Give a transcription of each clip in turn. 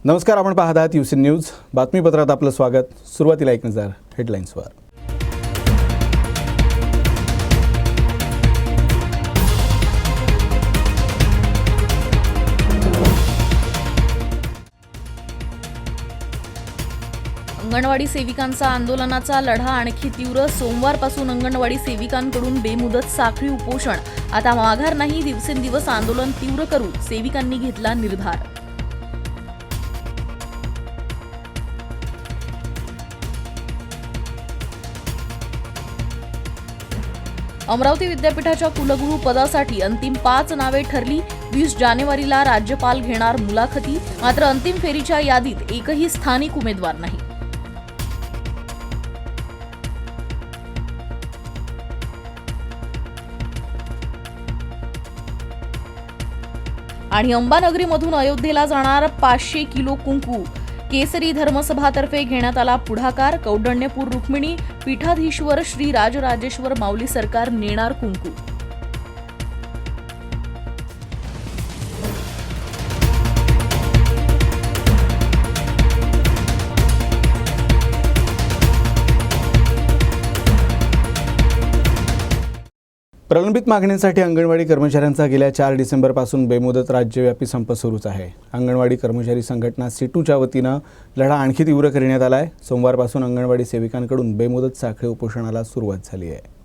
नमस्कार, आपण पाहत आहात युसीएन न्यूज बातमीपत्रात आपलं स्वागत। सुरुवातीला एक नजर हेडलाईन्सवर। अंगणवाडी सेविकांचा आंदोलनाचा लढा आणखी तीव्र। सोमवारपासून अंगणवाडी सेविकांकडून बेमुदत साखळी उपोषण। आता माघार नाही, दिवसेंदिवस आंदोलन तीव्र करू सेविकांनी घेतला निर्धार। अमरावती विद्यापीठाच्या कुलगुरू पदासाठी अंतिम 5 नावे ठरली। 20 जानेवारीला राज्यपाल घेणार मुलाखती। मात्र अंतिम फेरीच्या यादीत एकही स्थानिक उमेदवार नाही। आणि अंबानगरीमधून अयोध्येला जाणार 500 किलो कुंकू। केसरी धर्मसभातर्फे घेण्यात आला पुढाकार। कौंडण्यपूर रुक्मिणी पीठाधीश्वर श्री राजराजेश्वर माऊली सरकार नेणार कुंकू। प्रलंबित मागण्यांसाठी अंगणवाडी कर्मचाऱ्यांचा गेल्या 4 डिसेंबरपासून बेमुदत राज्यव्यापी संप सुरूच आहे। अंगणवाडी कर्मचारी संघटना सीटूच्या वतीनं लढा आणखी तीव्र करण्यात आला आहे। सोमवारपासून अंगणवाडी सेविकांकडून बेमुदत साखळी उपोषणाला सुरुवात झाली आहे।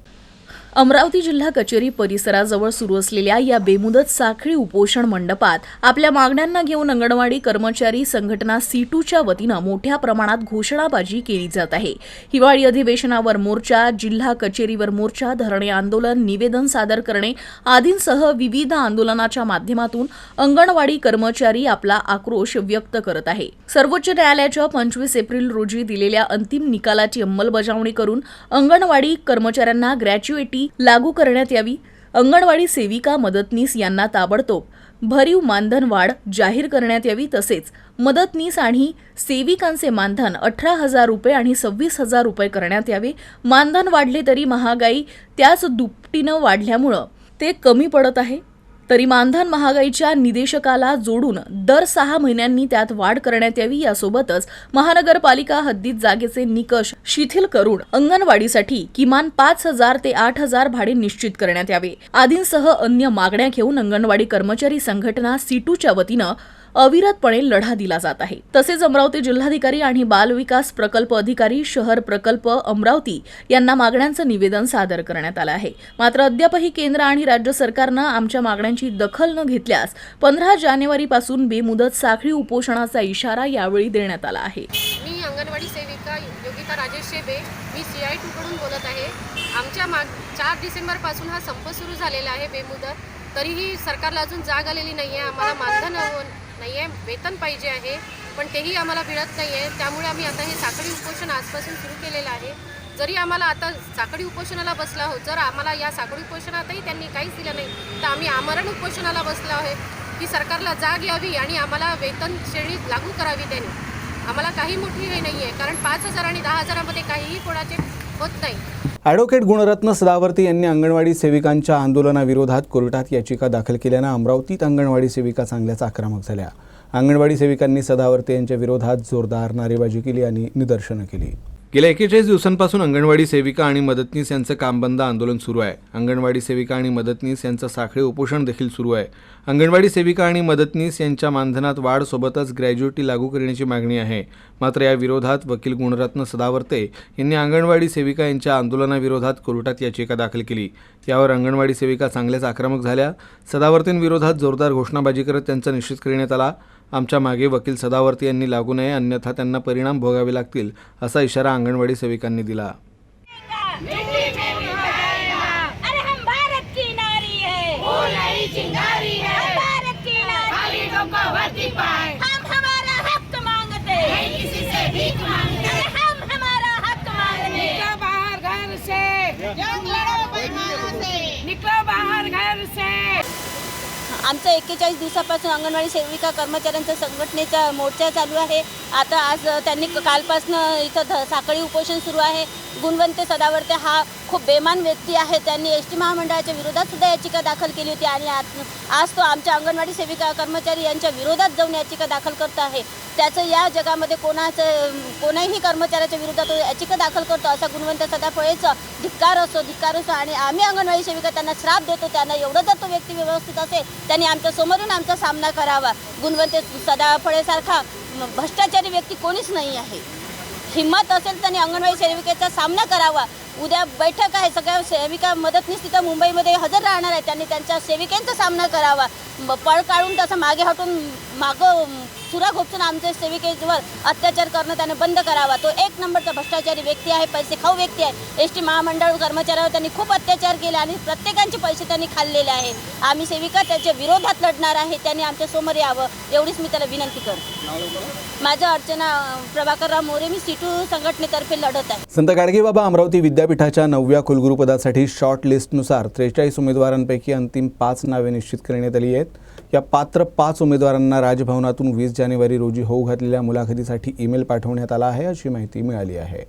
अमरावती जिल्हा कचेरी परिसराजवळ सुरू असलेल्या या बेमुदत साखळी उपोषण मंडपात आपल्या मागण्यांना घेऊन अंगणवाडी कर्मचारी संघटना सीटूच्या वतीनं मोठ्या प्रमाणात घोषणाबाजी केली जात आहे। हिवाळी अधिवेशनावर मोर्चा, जिल्हा कचेरीवर मोर्चा, धरणे आंदोलन, निवेदन सादर करणे आदींसह विविध आंदोलनाच्या माध्यमातून अंगणवाडी कर्मचारी आपला आक्रोश व्यक्त करत आहे। सर्वोच्च न्यायालयाच्या 25 एप्रिल रोजी दिलेल्या अंतिम निकालाची अंमलबजावणी करून अंगणवाडी कर्मचाऱ्यांना ग्रॅच्युइटी लागू करण्यात यावी। अंगणवाडी सेविका, मदतनीस यांना ताबडतोब भरीव मानधन वाढ जाहीर करण्यात यावी। तसेच मदतनीस आणि सेविकांचे मानधन 18,000 रुपये आणि 26,000 रुपये करण्यात यावे। मानधन वाढले तरी महागाई त्याच दुपटीनं वाढल्यामुळं ते कमी पडत आहे। तरी मानधन महागाईच्या निदेशकाला जोडून दर 6 महिन्यांनी त्यात वाढ करण्यात यावी। यासोबतच महानगरपालिका हद्दीत जागेचे निकष शिथिल करून अंगणवाडीसाठी किमान 5,000 ते 8,000 भाडे निश्चित करण्यात यावे आदींसह अन्य मागण्या घेऊन अंगणवाडी कर्मचारी संघटना सीटूच्या वतीनं अविरतपणे लढा दिला जात आहे। तसेच अमरावती जिल्हाधिकारी आणि बाल विकास प्रकल्प अधिकारी शहर प्रकल्प अमरावती यांना मागण्यांचं निवेदन सादर करण्यात आलं आहे। मात्र अद्यापही केंद्र आणि राज्य सरकारनं आमच्या मागण्यांची दखल न घेतल्यास 15 जानेवारीपासून बेमुदत साखळी उपोषणाचा इशारा यावेळी देण्यात आला आहे। मी अंगणवाडी सेविका योगिता राजेश शेबे, मी CI2 कडून बोलत आहे। आमच्या 4 डिसेंबरपासून हा संप सुरू झालेला आहे बेमुदत। तरीही सरकारला अजून जाग आलेली नाहीये। आम्हाला मानधन नाहीये, वेतन पाहिजे आहे, पण तेही आम्हाला मिळत नाहीये। त्यामुळे आम्ही आता हे साखळी उपोषण आजपासून सुरू केलेलं आहे। जरी आम्हाला आता साखळी उपोषणाला बसलो आहोत, जर आम्हाला या साखळी उपोषणातही त्यांनी काहीच दिलं नाही तर आम्ही आमरण उपोषणाला बसलो आहे की सरकारला जाग यावी आणि आम्हाला वेतन श्रेणी लागू करावी त्यांनी। आम्हाला काही मोठी हे नाहीये, कारण 5,000 आणि 10,000 मध्ये काहीही कोणाचे होत नाही। ॲडव्होकेट गुणरत्न सदावर्ते यांनी अंगणवाडी सेविकांच्या आंदोलनाविरोधात कोर्टात याचिका दाखल केल्यानं अमरावतीत अंगणवाडी सेविका चांगल्याच आक्रमक झाल्या। अंगणवाडी सेविकांनी सदावर्ते यांच्या विरोधात जोरदार नारेबाजी केली आणि निदर्शनं केली। गेल्या 41 दिवसांपासून अंगणवाडी सेविका आणि मदतनीस यांचं काम बंद आंदोलन सुरू आहे। अंगणवाडी सेविका आणि मदतनीस यांचं साखळी उपोषण देखील सुरू आहे। अंगणवाडी सेविका आणि मदतनीस यांच्या मानधनात वाढ सोबतच ग्रॅज्युइटी लागू करण्याची मागणी आहे। मात्र या विरोधात वकील गुणरत्न सदावर्ते यांनी अंगणवाडी सेविका यांच्या आंदोलनाविरोधात कोर्टात याचिका दाखल केली। यावर अंगणवाडी सेविका चांगल्याच आक्रमक झाल्या। सदावर्तेंविरोधात जोरदार घोषणाबाजी करत त्यांचा निषेध करण्यात आला। आमच्या मागे वकील सदावर्ते यांनी लागू नये, अन्यथा त्यांना परिणाम भोगावे लागतील असा इशारा अंगणवाडी सेविकांनी दिला। आमचं 41 दिवसापासून अंगणवाडी सेविका कर्मचाऱ्यांचा संघटनेचा मोर्चा चालू आहे। आज त्यांनी कालपासून इथं साखळी उपोषण सुरू आहे। गुणवंत सदावर्ते हा खूप बेमान व्यक्ती आहे. त्यांनी एस टी महामंडळाच्या विरोधात सुद्धा याचिका दाखल केली होती आणि आज तो आमच्या अंगणवाडी सेविका कर्मचारी यांच्या विरोधात जाऊन याचिका दाखल करत आहे. त्याचं या जगामध्ये कोणाही कर्मचाऱ्याच्या विरोधात तो याचिका दाखल करतो असा गुणवंत सदाफळेचं धिक्कार असो आणि आम्ही अंगणवाडी सेविका त्यांना श्राप देतो. त्यांना एवढं जर तो व्यक्ती व्यवस्थित असेल त्यांनी आमच्या समोरून आमचा सामना करावा. गुणवंत सदाफळेसारखा भ्रष्टाचारी व्यक्ती कोणीच नाही आहे. हिम्मत असेल त्यांनी अंगणवाडी सेविकेचा सामना करावा. उद्या बैठक आहे, सगळ्या सेविका मदतनीस तिथं मुंबईमध्ये हजर राहणार आहे. त्यांनी त्यांच्या सेविकेचा सामना करावा. पळ काढून तसं मागे हटून सुरा घोपसून आमच्या सेविकेवर अत्याचार करणं त्याने बंद करावा. तो एक नंबरचा भ्रष्टाचारी व्यक्ती आहे, पैसे खाऊ व्यक्ती आहे. एस टी महामंडळ कर्मचाऱ्यावर त्यांनी खूप अत्याचार केले आणि प्रत्येकांचे पैसे त्यांनी खाल्लेले आहे. आम्ही सेविका त्याच्या विरोधात लढणार आहे. त्यांनी आमच्या समोर यावं एवढीच मी त्याला विनंती करते. माझं अर्चना प्रभाकरराव मोरे, मी C2 संघटनेतर्फे लढत आहे. संत गाडगेबाबा अमरावती विद्यापीठाच्या 9व्या कुलगुरुपदासाठी शॉर्ट लिस्टनुसार 43 उमेदवारांपैकी अंतिम 5 नावे निश्चित करण्यात आली आहेत. या पात्र 5 उमेदवारांना राजभवनातून 20 जानेवारी रोजी होऊ घातलेल्या मुलाखतीसाठी ईमेल पाठवण्यात आला आहे अशी माहिती मिळाली आहे.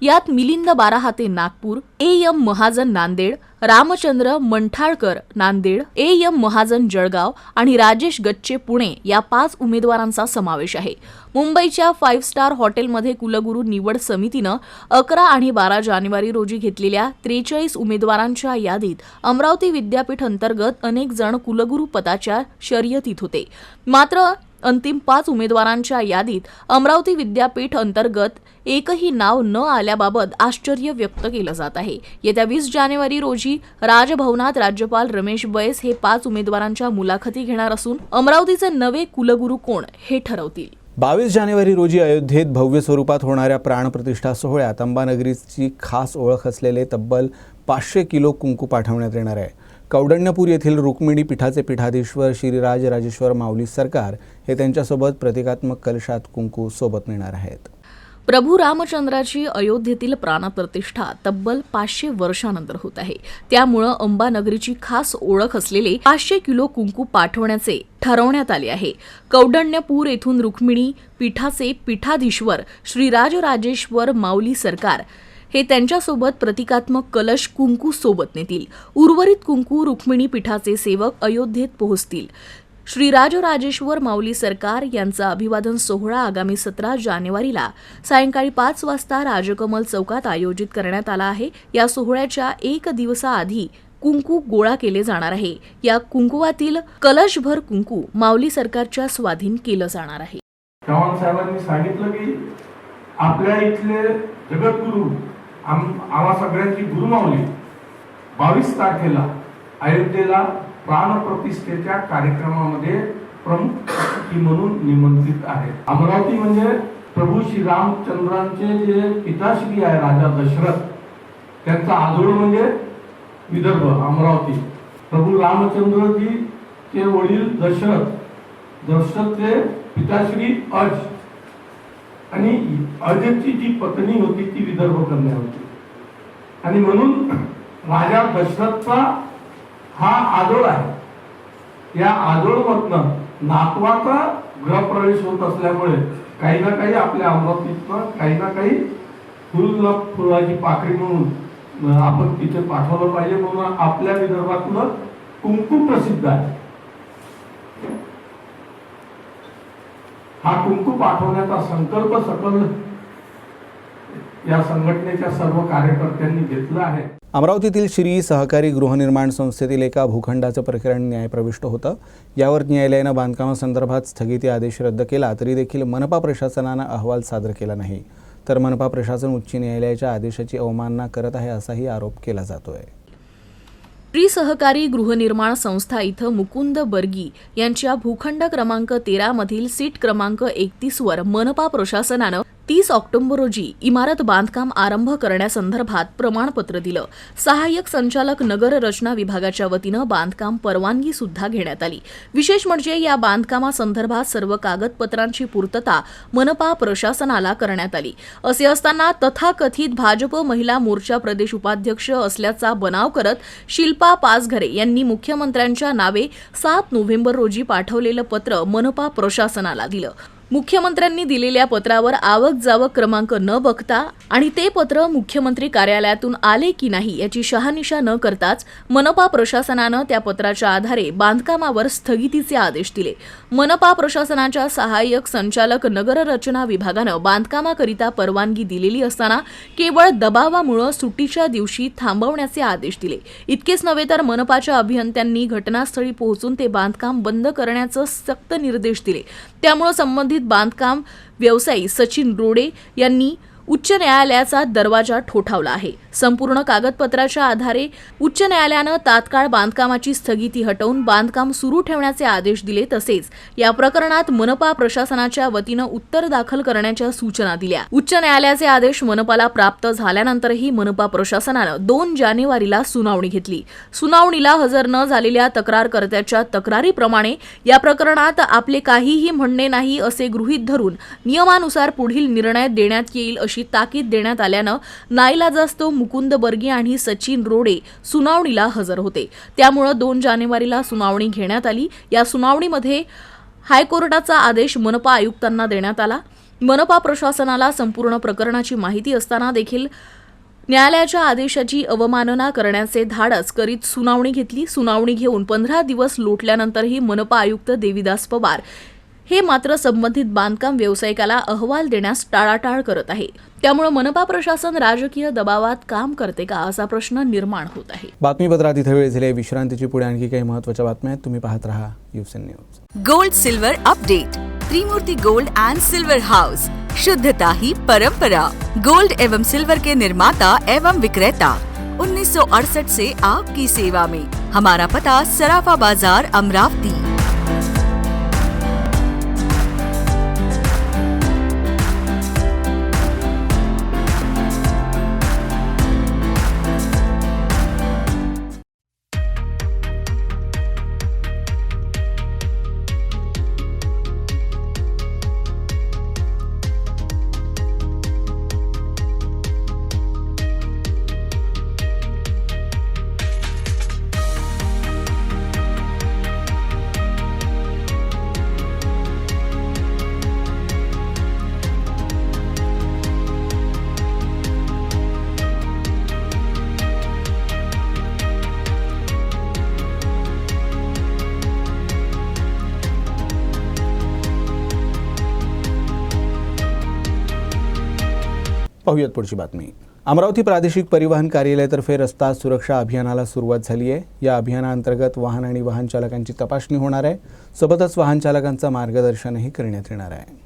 यात मिलिंद बाराहाते नागपूर, AM महाजन नांदेड, रामचंद्र मंठाळकर नांदेड, AM महाजन जळगाव आणि राजेश गच्चे पुणे या 5 उमेदवारांचा समावेश आहे. मुंबईच्या 5 स्टार हॉटेलमध्ये कुलगुरू निवड समितीनं 11 आणि 12 जानेवारी रोजी घेतलेल्या 43 उमेदवारांच्या यादीत अमरावती विद्यापीठ अंतर्गत अनेक जण कुलगुरू पदाच्या शर्यतीत होते. मात्र अंतिम 5 उमेदवारांच्या यादीत अमरावती विद्यापीठ अंतर्गत एकही नाव न आल्याबाबत आश्चर्य व्यक्त केलं जात आहे. येत्या 20 जानेवारी रोजी राजभवनात राज्यपाल रमेश बैस हे 5 उमेदवारांच्या मुलाखती घेणार असून अमरावतीचे नवे कुलगुरू कोण हे ठरवतील. 22 जानेवारी रोजी अयोध्येत भव्य स्वरूपात होणाऱ्या प्राणप्रतिष्ठा सोहळ्यात अंबानगरीची खास ओळख असलेले तब्बल 500 किलो कुंकू पाठवण्यात येणार आहे. कौंडण्यपूर येथील रुक्मिणी पीठाचे पीठाधीश्वर श्रीराज राजेश्वर माऊली सरकार हे त्यांच्यासोबत प्रतिकात्मक कलशात कुंकू सोबत नेणार आहेत. प्रभू रामचंद्राची अयोध्येतील प्राणप्रतिष्ठा तब्बल 500 वर्षानंतर होत आहे. त्यामुळं अंबानगरीची खास ओळख असलेले 500 किलो कुंकू पाठवण्याचे ठरवण्यात आले आहे. कौंडण्यपूर येथून रुक्मिणी पीठाचे पीठाधीश्वर श्रीराजराजेश्वर माऊली सरकार हे त्यांच्यासोबत प्रतिकात्मक कलश कुंकू सोबत नेतील. उर्वरित कुंकू रुक्मिणी पीठाचे सेवक अयोध्येत पोहोचतील. श्रीराजराजेश्वर माऊली सरकार यांचा अभिवादन सोहळा आगामी 17 जानेवारीला सायंकाळी 5 वाजता राजकमल चौकात आयोजित करण्यात आला आहे. या सोहळ्याच्या 1 दिवसाआधी कुंकू गोळा केले जाणार आहे. या कुंकुवातील कलशभर कुंकू माऊली सरकारच्या स्वाधीन केलं जाणार आहे. चव्हाण साहेबांनी सांगितलं की आपल्या इथले जगद्गुरू आम्हा सगळ्यांची गुरुमाऊली 22 तारखेला अयोध्येला प्राणप्रतिष्ठेच्या कार्यक्रमामध्ये प्रमुख अतिथी म्हणून निमंत्रित आहे. अमरावती म्हणजे प्रभू श्री रामचंद्रांचे जे पिताश्री आहे राजा दशरथ त्यांचा आजोळ म्हणजे विदर्भ अमरावती. प्रभू रामचंद्रजी चे वडील दशरथचे पिताश्री अज आणि अजची जी पत्नी होती ती विदर्भ कन्या होती आणि म्हणून राजा दशरथचा हा आजोळ आहे. या आजोळमधनं नातवाचा गृहप्रवेश होत असल्यामुळे काही ना काही आपल्या अमरावतीतनं काही ना काही फुलाची पाकळी म्हणून आपण तिथे पाठवलं पाहिजे. म्हणून आपल्या विदर्भातलं कुंकू प्रसिद्ध आहे. हा कुंकू पाठवण्याचा संकल्प सकल या संघटनेच्या सर्व कार्यकर्त्यांनी घेतला आहे. अमरावतीतील श्री सहकारी गृहनिर्माण संस्थेतील एका भूखंडाचं प्रकरण न्यायप्रविष्ट होतं. यावर न्यायालयानं बांधकामासंदर्भात स्थगिती आदेश रद्द केला तरी देखील मनपा प्रशासनानं अहवाल सादर केला नाही. तर मनपा प्रशासन उच्च न्यायालयाच्या आदेशाची अवमानना करत आहे असाही आरोप केला जातोय. श्री सहकारी गृहनिर्माण संस्था इथं मुकुंद बर्गी यांच्या भूखंड क्रमांक 13 मधील सीट क्रमांक 31 वर मनपा प्रशासनानं 30 ऑक्टोबर रोजी इमारत बांधकाम आरंभ करण्यासंदर्भात प्रमाणपत्र दिलं. सहाय्यक संचालक नगर रचना विभागाच्या वतीनं बांधकाम परवानगी सुद्धा घेण्यात आली. विशेष म्हणजे या बांधकामासंदर्भात सर्व कागदपत्रांची पूर्तता मनपा प्रशासनाला करण्यात आली. असे असताना तथाकथित भाजप महिला मोर्चा प्रदेश उपाध्यक्ष असल्याचा बनाव करत शिल्पा पाचघरे यांनी मुख्यमंत्र्यांच्या नावे 7 नोव्हेंबर रोजी पाठवलेलं पत्र मनपा प्रशासनाला दिलं. मुख्यमंत्र्यांनी दिलेल्या पत्रावर आवक जावक क्रमांक न बघता आणि ते पत्र मुख्यमंत्री कार्यालयातून आले की नाही याची शहानिशा न करताच मनपा प्रशासनानं त्या पत्राच्या आधारे बांधकामावर स्थगितीचे आदेश दिले. मनपा प्रशासनाच्या सहाय्यक संचालक नगररचना विभागानं बांधकामाकरिता परवानगी दिलेली असताना केवळ दबावामुळे सुट्टीच्या दिवशी थांबवण्याचे आदेश दिले. इतकेच नव्हे तर मनपाच्या अभियंत्यांनी घटनास्थळी पोहोचून ते बांधकाम बंद करण्याचं सक्त निर्देश दिले. त्यामुळे संबंधित बांधकाम व्यवसायी सचिन रोडे यांनी उच्च न्यायालयाचा दरवाजा ठोठावला आहे. संपूर्ण कागदपत्राच्या आधारे उच्च न्यायालयानं तात्काळ बांधकामाची स्थगिती हटवून बांधकाम सुरू ठेवण्याचे आदेश दिले. तसेच या प्रकरणात मनपा प्रशासनाच्या वतीनं उत्तर दाखल करण्याच्या सूचना दिल्या. उच्च न्यायालयाचे आदेश मनपाला प्राप्त झाल्यानंतरही मनपा प्रशासनानं 2 जानेवारीला सुनावणी घेतली. सुनावणीला हजर न झालेल्या तक्रारकर्त्याच्या तक्रारीप्रमाणे या प्रकरणात आपले काहीही म्हणणे नाही असे गृहीत धरून नियमानुसार पुढील निर्णय देण्यात येईल अशी ताकीद देण्यात आल्यानं नाईलाजास्तव मुकुंद बर्गे आणि सचिन रोडे सुनावणीला हजर होते. त्यामुळे 2 जानेवारीला सुनावणी घेण्यात आली. या सुनावणीमध्ये हायकोर्टाचा आदेश मनपा आयुक्तांना देण्यात आला. मनपा प्रशासनाला संपूर्ण प्रकरणाची माहिती असताना देखील न्यायालयाच्या आदेशाची अवमानना करण्याचे धाडस करीत सुनावणी घेतली. सुनावणी घेऊन 15 दिवस लोटल्यानंतरही मनपा आयुक्त देविदास पवार हे मात्र संबंधित बांधकाम व्यावसायिकाला अहवाल देण्यास टाळाटाळ करत आहे. त्यामुळे मनपा प्रशासन राजकीय दबावात काम करते का असा प्रश्न निर्माण होत आहे. बातमीपत्रात इथे वेळ झाली. विश्रांतीची पुढे आणखी काही महत्त्वाच्या बातम्या आहेत. तुम्ही पाहत रहा Yuvasen news. Gold silver update. Trimurti gold and silver house. शुद्धता ही परंपरा. गोल्ड एवं सिल्वर के निर्माता एवं विक्रेता 1968 से आपकी सेवा में. हमारा पता सराफा बाजार अमरावती. पाहूयात पुढची बातमी. अमरावती प्रादेशिक परिवहन कार्यालयातर्फे रस्ता सुरक्षा अभियानाला सुरुवात झाली आहे. या अभियानाअंतर्गत वाहन आणि वाहन चालकांची तपासणी होणार आहे. सोबतच वाहन चालकांचं मार्गदर्शनही करण्यात येणार आहे.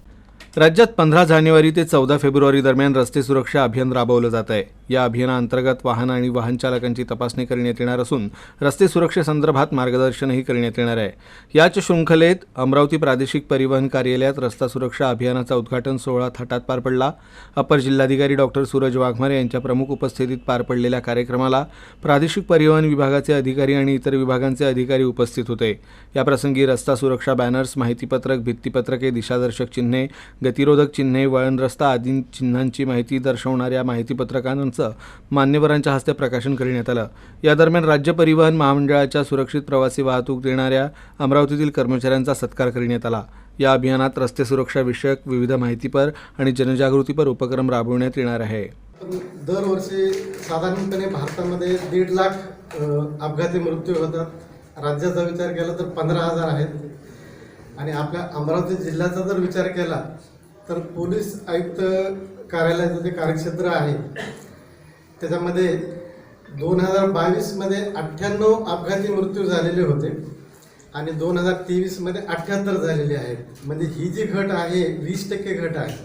राज्यात 15 जानेवारी ते 14 फेब्रुवारी दरम्यान रस्ते सुरक्षा अभियान राबवलं जात आहे. या अभियानाअंतर्गत वाहन आणि वाहन चालकांची तपासणी करण्यात येणार असून रस्ते सुरक्षेसंदर्भात मार्गदर्शनही करण्यात येणार आहे. याच शृंखलेत अमरावती प्रादेशिक परिवहन कार्यालयात रस्ता सुरक्षा अभियानाचा उद्घाटन सोहळा थाटात पार पडला. अपर जिल्हाधिकारी डॉक्टर सूरज वाघमारे यांच्या प्रमुख उपस्थितीत पार पडलेल्या कार्यक्रमाला प्रादेशिक परिवहन विभागाचे अधिकारी आणि इतर विभागांचे अधिकारी उपस्थित होते. याप्रसंगी रस्ता सुरक्षा बॅनर्स, माहितीपत्रक, भित्तीपत्रके, दिशादर्शक चिन्हे, गतिरोधक चिन्हे, वळण रस्ता आदी चिन्हांची माहिती दर्शवणाऱ्या माहितीपत्रकांचं मान्यवरांच्या हस्ते प्रकाशन करण्यात आलं. या दरम्यान राज्य परिवहन महामंडळाच्या सुरक्षित प्रवासी वाहतूक देणाऱ्या अमरावतीतील कर्मचाऱ्यांचा सत्कार करण्यात आला. या अभियानात रस्ते सुरक्षा विषयक विविध माहितीपर आणि जनजागृतीपर उपक्रम राबवण्यात येणार आहे. दरवर्षी साधारणपणे भारतामध्ये 1.5 लाख अपघाती मृत्यू होतात. राज्याचा विचार केला तर 15,000 आहेत आणि आपल्या अमरावती जिल्ह्याचा जर विचार केला तर पोलीस आयुक्त कार्यालयाचं जे कार्यक्षेत्र आहे त्याच्यामध्ये 2022मध्ये 98 अपघाती मृत्यू झालेले होते आणि 2023मध्ये 78 झालेले आहेत. म्हणजे ही जी घट आहे 20% घट आहे.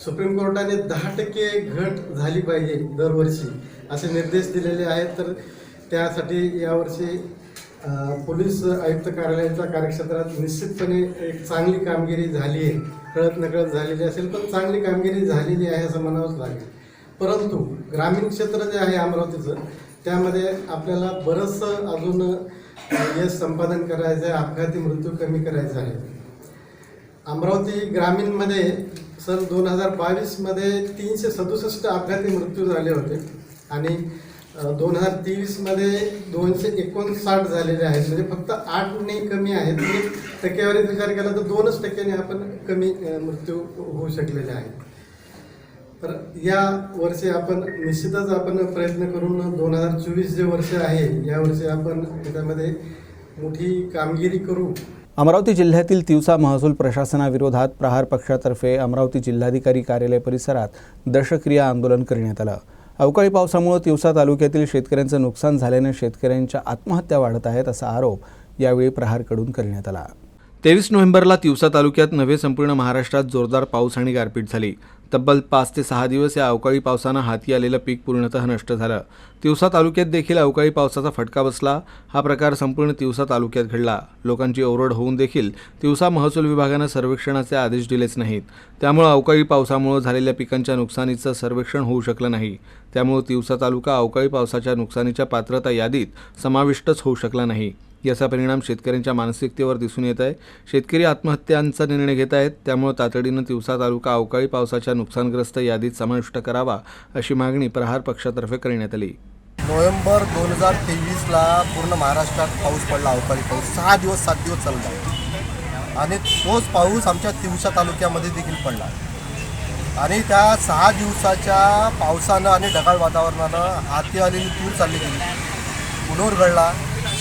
सुप्रीम कोर्टाने 10% घट झाली पाहिजे दरवर्षी असे निर्देश दिलेले आहेत. तर त्यासाठी यावर्षी पोलीस आयुक्त कार्यालयाच्या कार्यक्षेत्रात निश्चितपणे एक चांगली कामगिरी झाली आहे. कळत नकळत झालेली असेल पण चांगली कामगिरी झालेली आहे असं म्हणावंच लागेल. परंतु ग्रामीण क्षेत्र जे आहे अमरावतीचं त्यामध्ये आपल्याला बरंचसं अजून यश संपादन करायचं आहे. अपघाती मृत्यू कमी करायचा आहे. अमरावती ग्रामीणमध्ये सन 2022मध्ये 367 अपघाती मृत्यू झाले होते आणि 2023मध्ये 259 झालेले आहेत. म्हणजे फक्त 8 कमी आहेत. टक्केवारीत विचार केला तर 2% आपण कमी मृत्यू होऊ शकलेले आहेत. तर या वर्षी आपण निश्चितच आपण प्रयत्न करून 2024 जे वर्ष आहे या वर्षी आपण त्याच्यामध्ये मोठी कामगिरी करू. अमरावती जिल्ह्यातील तिवसा महसूल प्रशासनाविरोधात प्रहार पक्षातर्फे अमरावती जिल्हाधिकारी कार्यालय परिसरात दशक्रिया आंदोलन करण्यात आलं. अवकाळी पावसामुळे तिवसा तालुक्यातील शेतकऱ्यांचं नुकसान झाल्याने शेतकऱ्यांच्या आत्महत्या वाढत आहेत असा आरोप यावेळी प्रहारकडून करण्यात आला. 23 नोव्हेंबरला तिवसा तालुक्यात नव्हे संपूर्ण महाराष्ट्रात जोरदार पाऊस आणि गारपीट झाली. तब्बल 5 ते 6 दिवस या अवकाळी पावसानं हाती आलेलं पीक पूर्णतः नष्ट झालं. तिवसा तालुक्यात देखील अवकाळी पावसाचा फटका बसला. हा प्रकार संपूर्ण तिवसा तालुक्यात घडला. लोकांची ओरड होऊन देखील तिवसा महसूल विभागानं सर्वेक्षणाचे आदेश दिलेच नाहीत. त्यामुळे अवकाळी पावसामुळे झालेल्या पिकांच्या नुकसानीचं सर्वेक्षण होऊ शकलं नाही. त्यामुळे तिवसा तालुका अवकाळी पावसाच्या नुकसानीच्या पात्रता यादीत समाविष्टच होऊ शकला नाही. याचा परिणाम शेतकऱ्यांच्या मानसिकतेवर दिसून येत आहे. शेतकरी आत्महत्यांचा निर्णय घेत आहेत. त्यामुळे तातडीनं तिवसा तालुका अवकाळी पावसाच्या नुकसानग्रस्त यादीत समाविष्ट करावा अशी मागणी प्रहार पक्षातर्फे करण्यात आली. नोव्हेंबर 2023ला पूर्ण महाराष्ट्रात पाऊस पडला. अवकाळी पाऊस 6 दिवस 7 दिवस चालला आणि तोच पाऊस आमच्या तिवसा तालुक्यामध्ये देखील पडला. आणि त्या 6 दिवसाच्या पावसानं आणि ढगाळ वातावरणानं हाती आलेली तूर चालली गेली. उन्होर गळला,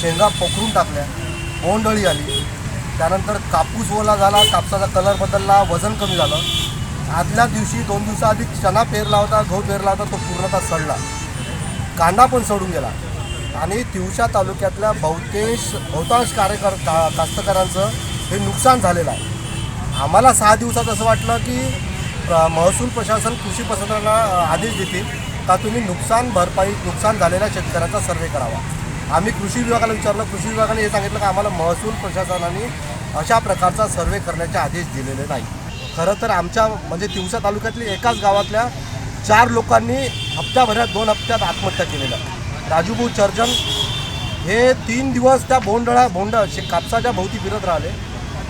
शेंगा पोखरून टाकल्या, बोंडअळी आली. त्यानंतर कापूस ओला झाला, कापसाचा कलर बदलला, वजन कमी झालं. आदल्या दिवशी 2 दिवसाआधी चणा पेरला होता, गहू पेरला होता, तो पूर्णतः सडला. कांदा पण सडून गेला. आणि तिवसा तालुक्यातल्या बहुतांश कास्तकारांचं हे नुकसान झालेलं आहे. आम्हाला 6 दिवसात असं वाटलं की महसूल प्रशासन कृषी प्रशासनाला आदेश देतील का तुम्ही नुकसान झालेल्या शेतकऱ्यांचा सर्वे करावा. आम्ही कृषी विभागाला विचारलं. कृषी विभागाने हे सांगितलं की आम्हाला महसूल प्रशासनाने अशा प्रकारचा सर्वे करण्याचे आदेश दिलेले नाही. खरं तर आमच्या म्हणजे तिवसा तालुक्यातल्या एकाच गावातल्या 4 लोकांनी हप्त्याभरात 2 हप्त्यात आत्महत्या केलेलं. राजूभाऊ चर्जन हे 3 दिवस त्या कापसाच्या भोवती फिरत राहिले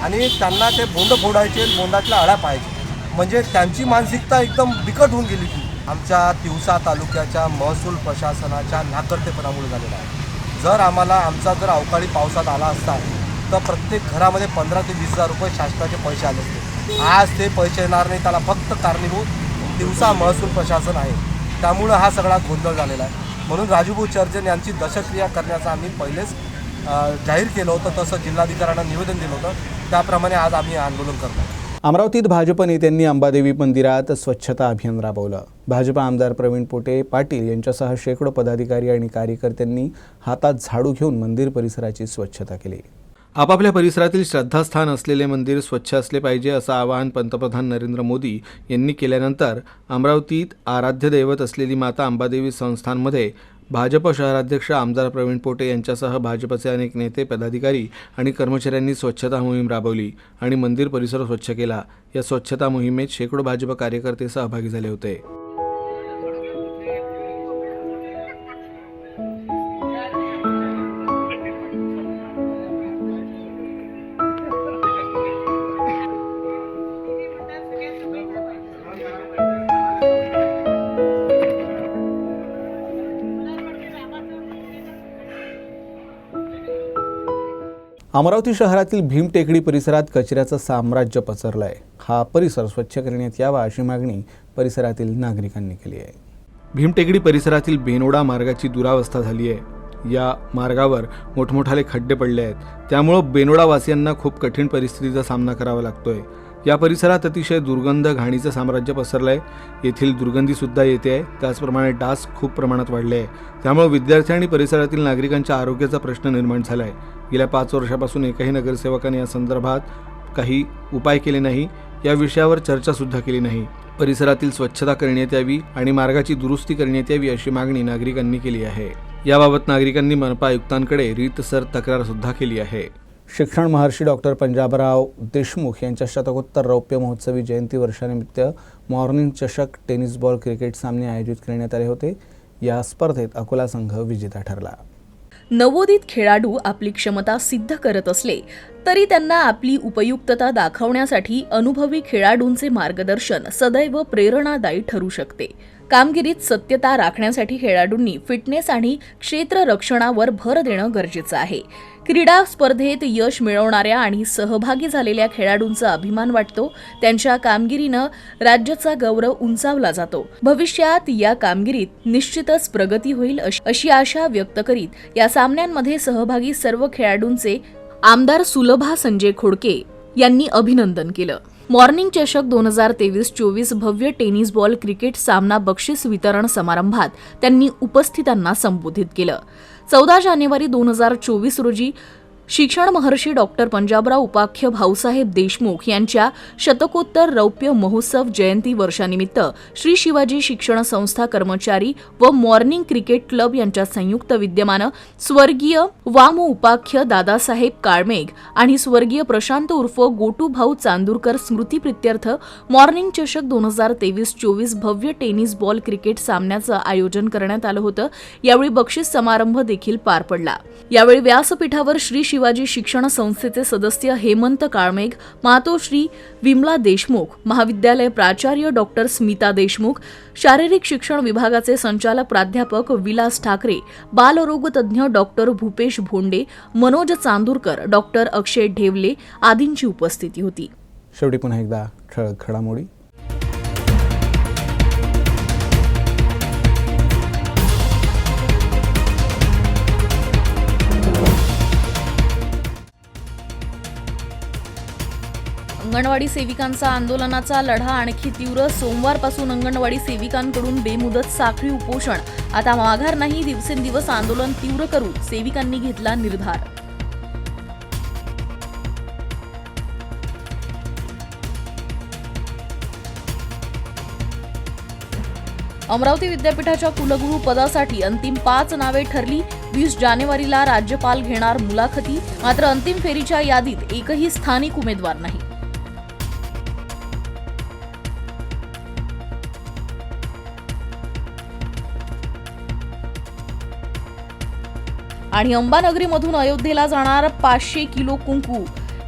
आणि त्यांना ते बोंड फोडायचे, बोंडातल्या अळ्या पाहायचे. म्हणजे त्यांची मानसिकता एकदम बिकट होऊन गेली की आमच्या तिवसा तालुक्याच्या महसूल प्रशासनाच्या नाकर्तेपणामुळे झालेला आहे. जर आमचा अवकाळी पावसात आला असता तर प्रत्येक घरामध्ये 15 ते 20 हजार रुपये शासनाचे पैसे आले असते. आज ते पैसे येणार नाही. त्याला फक्त कारणीभूत तिवसा महसूल प्रशासन आहे. त्यामुळं हा सगळा गोंधळ झालेला आहे. म्हणून राजूभाऊ चर्जन यांची दशक्रिया करण्याचं आम्ही पहिलेच जाहीर केलं होतं. तसं जिल्हाधिकाऱ्यांना निवेदन दिलं होतं. त्याप्रमाणे आज आम्ही आंदोलन करतो. अमरावतीत भाजप नेत्यांनी अंबादेवी मंदिरात स्वच्छता अभियान राबवलं. भाजप आमदार प्रवीण पोटे पाटील यांच्यासह शेकडो पदाधिकारी आणि कार्यकर्त्यांनी हातात झाडू घेऊन मंदिर परिसराची स्वच्छता केली. आपापल्या परिसरातील श्रद्धास्थान असलेले मंदिर स्वच्छ असले पाहिजे असं आवाहन पंतप्रधान नरेंद्र मोदी यांनी केल्यानंतर अमरावतीत आराध्य दैवत असलेली माता अंबादेवी संस्थानमध्ये भाजप शहराध्यक्ष आमदार प्रवीण पोटे यांच्यासह भाजपचे अनेक नेते, पदाधिकारी आणि कर्मचाऱ्यांनी स्वच्छता मोहीम राबवली आणि मंदिर परिसर स्वच्छ केला. या स्वच्छता मोहिमेत शेकडो भाजप कार्यकर्ते सहभागी झाले होते. अमरावती शहरातील भीमटेकडी परिसरात कचऱ्याचं साम्राज्य पसरलं आहे. हा परिसर स्वच्छ करण्यात यावा अशी मागणी परिसरातील नागरिकांनी केली आहे. भीमटेकडी परिसरातील बेनोडा मार्गाची दुरावस्था झाली आहे. या मार्गावर मोठमोठाले खड्डे पडले आहेत. त्यामुळं बेनोडावासियांना खूप कठीण परिस्थितीचा सामना करावा लागतोय. या परिसरात अतिशय दुर्गंध, घाणीचं साम्राज्य पसरलं आहे. येथील दुर्गंधीसुद्धा येते आहे. त्याचप्रमाणे डास खूप प्रमाणात वाढले आहे. त्यामुळे विद्यार्थी आणि परिसरातील नागरिकांच्या आरोग्याचा प्रश्न निर्माण झाला आहे. गेल्या 5 वर्षापासून एकही नगरसेवकाने या संदर्भात काही उपाय केले नाही. या विषयावर चर्चासुद्धा केली नाही. परिसरातील स्वच्छता करण्यात यावी आणि मार्गाची दुरुस्ती करण्यात यावी अशी मागणी नागरिकांनी केली आहे. याबाबत नागरिकांनी मनपा आयुक्तांकडे रीतसर तक्रारसुद्धा केली आहे. शिक्षण महर्षी डॉक्टर पंजाबराव देशमुख यांच्या शतकोत्तर रौप्य महोत्सवी जयंती वर्षानिमित्त मॉर्निंग चषक टेनिस बॉल क्रिकेट सामने आयोजित करण्यात आले होते. या स्पर्धेत अकोला संघ विजेता ठरला. नवोदित खेळाडू आपली क्षमता सिद्ध करत असले तरी त्यांना आपली उपयुक्तता दाखवण्यासाठी अनुभवी खेळाडूंचे मार्गदर्शन सदैव प्रेरणादायी ठरू शकते. कामगिरीत सत्यता राखण्यासाठी खेळाडूंनी फिटनेस आणि क्षेत्ररक्षणावर भर देणं गरजेचं आहे. क्रीडा स्पर्धेत यश मिळवणाऱ्या आणि सहभागी झालेल्या खेळाडूंचा अभिमान वाटतो. त्यांच्या कामगिरीनं राज्याचा गौरव उंचावला जातो. भविष्यात या कामगिरीत निश्चितच प्रगती होईल अशी आशा व्यक्त करीत या सामन्यांमध्ये सहभागी सर्व खेळाडूंचे आमदार सुलभा संजय खोडके यांनी अभिनंदन केलं. मॉर्निंग चषक 2023-24 भव्य टेनिस बॉल क्रिकेट सामना बक्षीस वितरण समारंभात त्यांनी उपस्थितांना संबोधित केलं. 14 जानेवारी 2024 रोजी शिक्षण महर्षी डॉक्टर पंजाबराव उपाख्य भाऊसाहेब देशमुख यांच्या शतकोत्तर रौप्य महोत्सव जयंती वर्षानिमित्त श्री शिवाजी शिक्षण संस्था कर्मचारी व मॉर्निंग क्रिकेट क्लब यांच्या संयुक्त विद्यमानं स्वर्गीय वाम उपाख्य दादासाहेब काळमेघ आणि स्वर्गीय प्रशांत उर्फ गोटू भाऊ चांदूरकर स्मृतीप्रित्यर्थ मॉर्निंग चषक 2023-24 भव्य टेनिस बॉल क्रिकेट सामन्याचं आयोजन करण्यात आलं होतं. यावेळी बक्षीस समारंभ देखील पार पडला. यावेळी व्यासपीठावर श्री शिवाजी शिक्षण संस्थेचे सदस्य हेमंत काळमेघ, मातोश्री विमला देशमुख, महाविद्यालय प्राचार्य डॉक्टर स्मिता देशमुख, शारीरिक शिक्षण विभागाचे संचालक प्राध्यापक विलास ठाकरे, बालरोग तज्ज्ञ डॉक्टर भूपेश भोंडे, मनोज चांदूरकर, डॉक्टर अक्षय ढेवले आदींची उपस्थिती होती. शेवटी पुन्हा एकदा ठळक घडामोडी. अंगणवाडी सेविकांचा आंदोलनाचा लढा आणखी तीव्र. सोमवारपासून अंगणवाडी सेविकांकडून बेमुदत साखळी उपोषण. आता माघार नाही, दिवसेंदिवस आंदोलन तीव्र करू सेविकांनी घेतला निर्धार. अमरावती विद्यापीठाच्या कुलगुरू पदासाठी अंतिम 5 नावे ठरली. 20 जानेवारीला राज्यपाल घेणार मुलाखती. मात्र अंतिम फेरीच्या यादीत एकही स्थानिक उमेदवार नाही. आणि अंबानगरीमधून अयोध्येला जाणार 500 किलो कुंकू.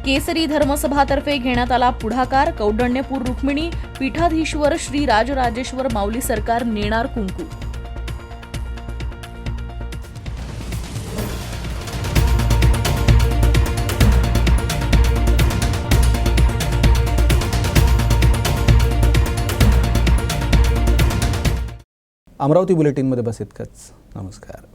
केसरी धर्मसभातर्फे घेण्यात आला पुढाकार. कौंडण्यपूर रुक्मिणी पीठाधीश्वर श्री राजराजेश्वर माऊली सरकार नेणार कुंकू. अमरावती बुलेटिनमध्ये बस इतकंच. नमस्कार.